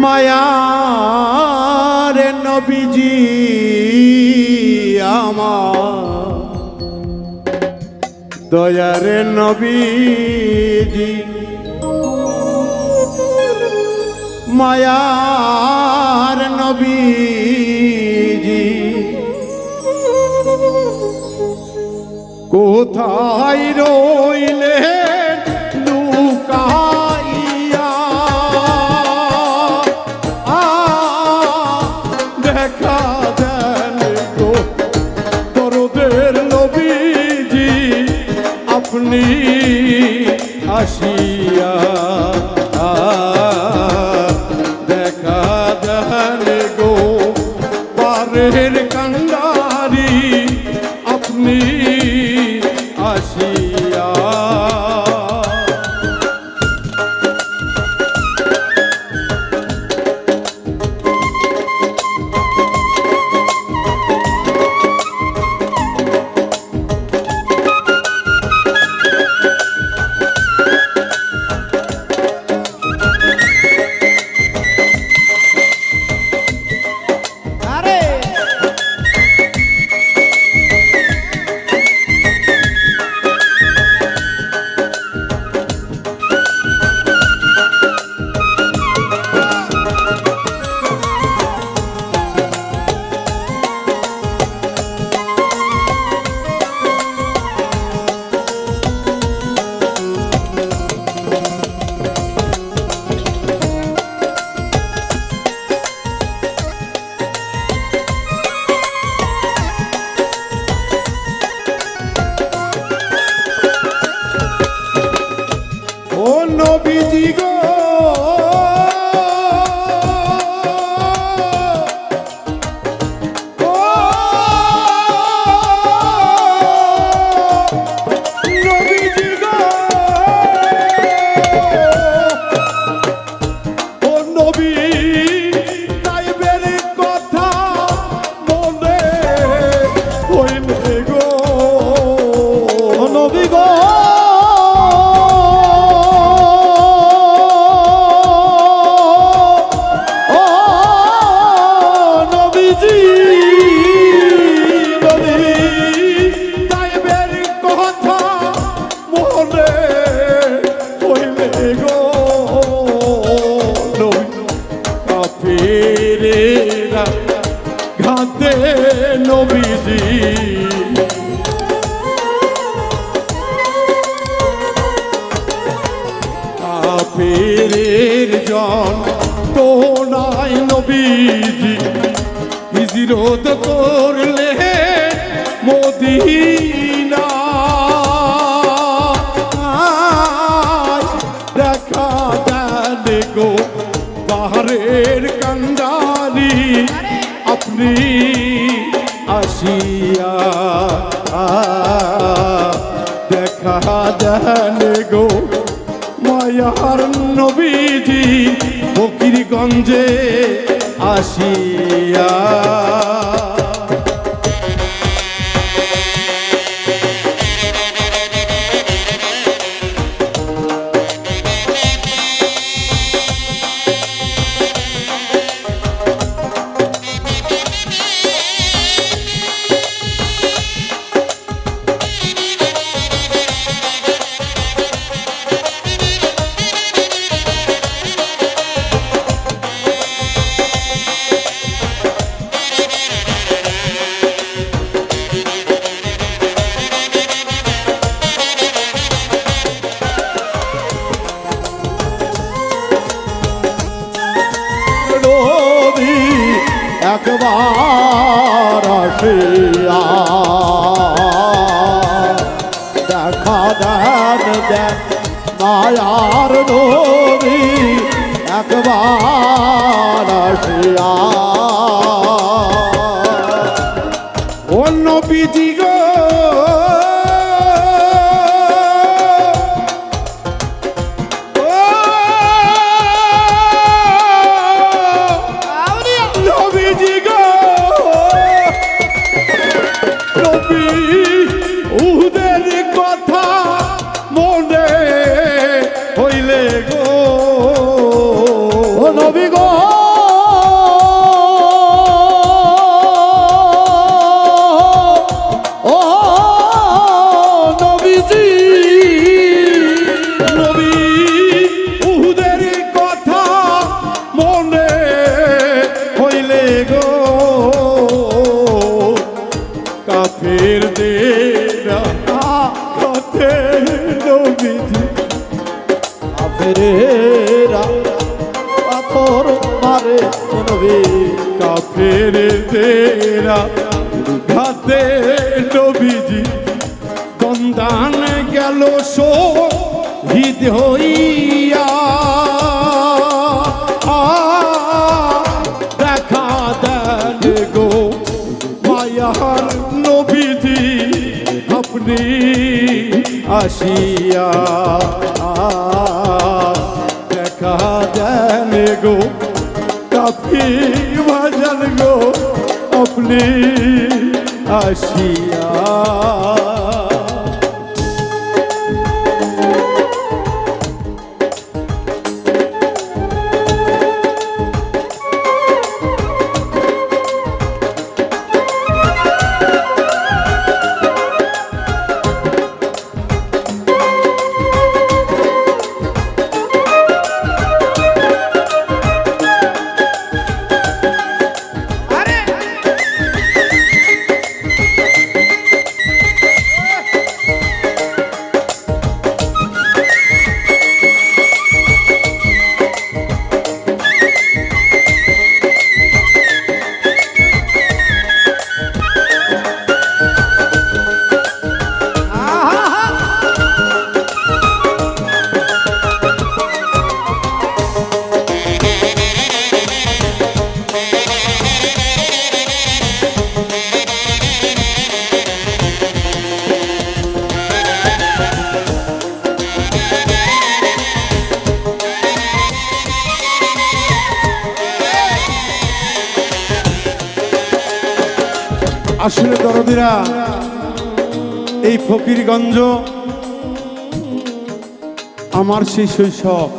মায়ার নবীজি আমার দয়ার নবীজি মায়ার নবীজি কোথায় রইলেন লুকাইয়া দেখা দেন গো দরদের নবীজি আপনি আসিয়া দেখা দেন গো পারের কান্ডারি আপনি আসিয়া নবীজি গো নবীজি গো ও নবী তাইবের কথা মনে হইলে গো নবী গো ঘাতে নবীজি কাফেরের জন তো নাই নবীজি হিজরত করলে মদিনা দেখা দেন গো পাহাড়ের কান্ডারি আপনি আসিয়া দেখা দেন গো মায়ার নবীজি ফকিরগঞ্জে আসিয়া একবার আসিয়া দেখা দেন দেন মায়ার নবী একবার আসিয়া ও নবীজি গো নবী গো রে নবী কাফেরদেরা ঘাতে নবীজি দন্দান গেল শহীদ হইয়া দেখা দেন গো মায়ার নবীজি আপনি আসিয়া দেখা দেন গো কাফি ভাজন গো আপনি আসিয়া আসলে দরদিরা এই ফকিরগঞ্জ আমার সেই শৈশব।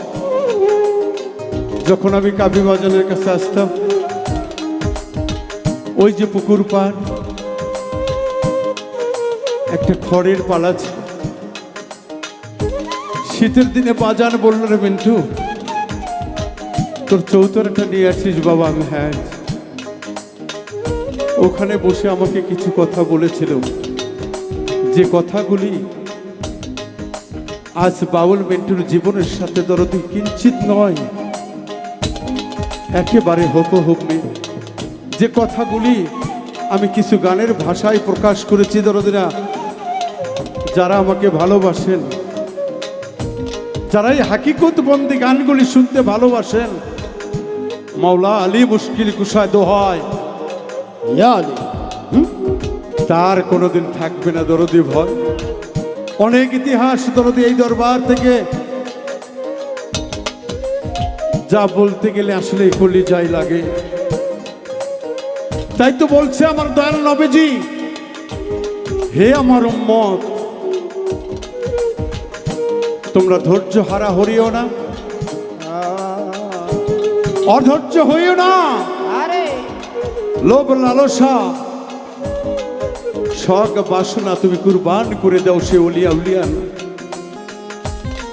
যখন আমি কাবি বাজানের কাছে আসতাম, ওই যে পুকুর পাড় একটা খড়ের পালা ছিল। শীতের দিনে বাজান বলল, রে মিন্টু তোর চৌতরাটা নিয়ে আসিস বাবা। আমি হ্যাঁ। ওখানে বসে আমাকে কিছু কথা বলেছিল, যে কথাগুলি আজ বাউল মিন্টুর জীবনের সাথে দরদি কিঞ্চিত নয়, একেবারে হুবহু মিল। যে কথাগুলি আমি কিছু গানের ভাষায় প্রকাশ করেছি দরদিরা, যারা আমাকে ভালোবাসেন, যারা এই হাকিকতবন্দি গানগুলি শুনতে ভালোবাসেন, মাওলা আলী মুশকিল কুশায় দোহায় তার কোনোদিন থাকবে না দরদি ভয়। অনেক ইতিহাস দরদি এই দরবার থেকে যা বলতে গেলে আসলে কলিজায় লাগে। তাই তো বলছে আমার দয়াল নবীজি, হে আমার উম্মত, তোমরা ধৈর্য হারা হরিও না, অধৈর্য হইও না। লোভ লালসা শখ বাসনা তুমি কুরবান করে দাও সে ওলিয়া উলিয়া।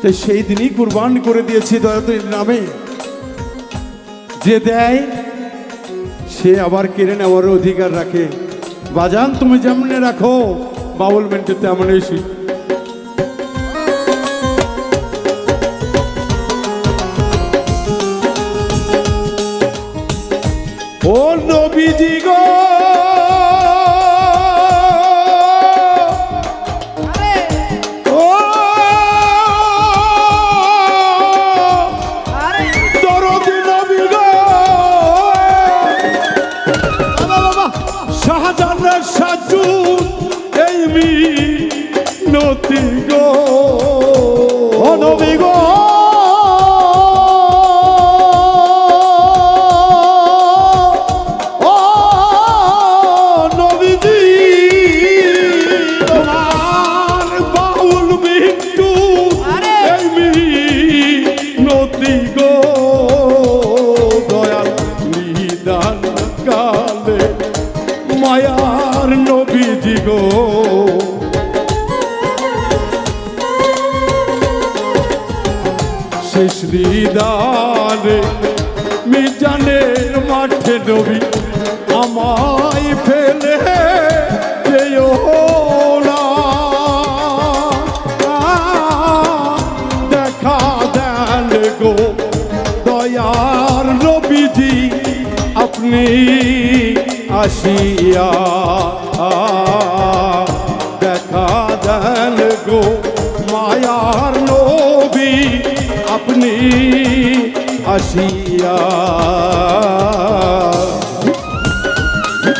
তাই সেই দিনই কুরবান করে দিয়েছি দয়াদের নামে। যে দেয় সে আবার কেড়ে নেওয়ার অধিকার রাখে। বাজান তুমি যেমনে রাখো, বাউল মিন্টু তেমনই সে। ও নবীজি গো দরদি নবী গো, শাহজাহানের সাজু এই মিনতি গো, ও নবী গো মায়ার নবীজি গো, শেষ দিদারে মিজানের মাঠে নবী আমায় ফেলে যেও না, দেখা দেন গো দয়ার নবীজি আপনি আসিয়া দেখা দেন গো মায়ার নবী আপনি আসিয়া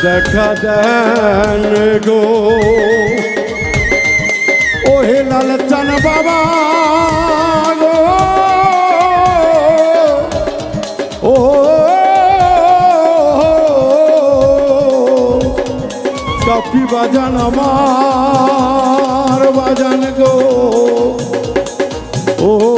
দেখা দেন গো ও হে লালচান বাবা গো ও কাফি বাজান আমার বাজান গো ও